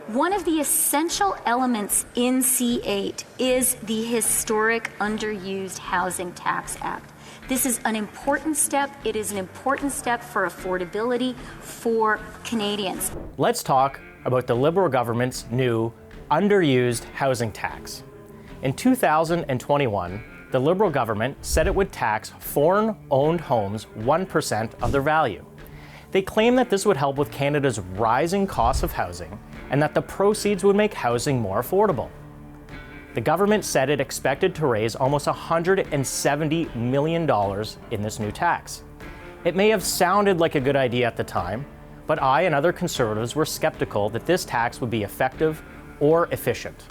One of the essential elements in C8 is the historic Underused Housing Tax Act. This is an important step. It is an important step for affordability for Canadians. Let's talk about the Liberal government's new Underused Housing Tax. In 2021, the Liberal government said it would tax foreign-owned homes 1% of their value. They claim that this would help with Canada's rising cost of housing and that the proceeds would make housing more affordable. The government said it expected to raise almost $170 million in this new tax. It may have sounded like a good idea at the time, but I and other Conservatives were skeptical that this tax would be effective or efficient.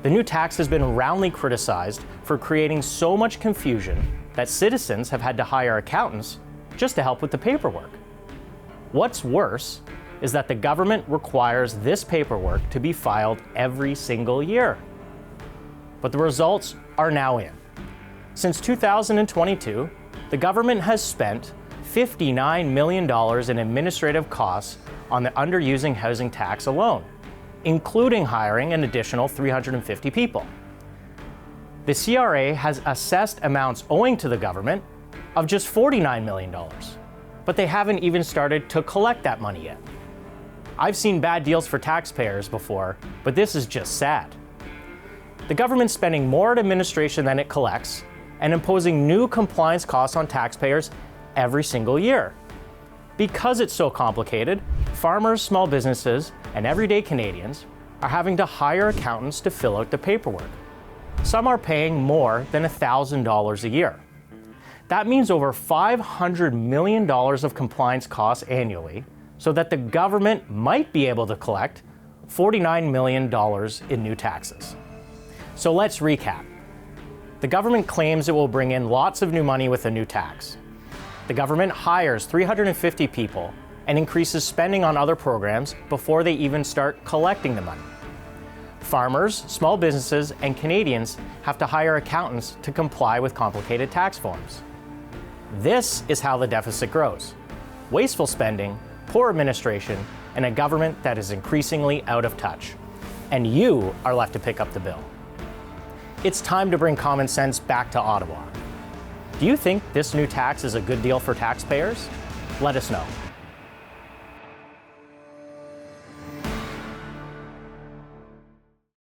The new tax has been roundly criticized for creating so much confusion that citizens have had to hire accountants just to help with the paperwork. What's worse is that the government requires this paperwork to be filed every single year. But the results are now in. Since 2022, the government has spent $59 million in administrative costs on the underusing housing tax alone, including hiring an additional 350 people. The CRA has assessed amounts owing to the government of just $49 million, but they haven't even started to collect that money yet. I've seen bad deals for taxpayers before, but this is just sad. The government's spending more at administration than it collects and imposing new compliance costs on taxpayers every single year. Because it's so complicated, farmers, small businesses, and everyday Canadians are having to hire accountants to fill out the paperwork. Some are paying more than $1,000 a year. That means over $500 million of compliance costs annually, so that the government might be able to collect $49 million in new taxes. So let's recap. The government claims it will bring in lots of new money with a new tax. The government hires 350 people and increases spending on other programs before they even start collecting the money. Farmers, small businesses, and Canadians have to hire accountants to comply with complicated tax forms. This is how the deficit grows: wasteful spending, poor administration, and a government that is increasingly out of touch. And you are left to pick up the bill. It's time to bring common sense back to Ottawa. Do you think this new tax is a good deal for taxpayers? Let us know.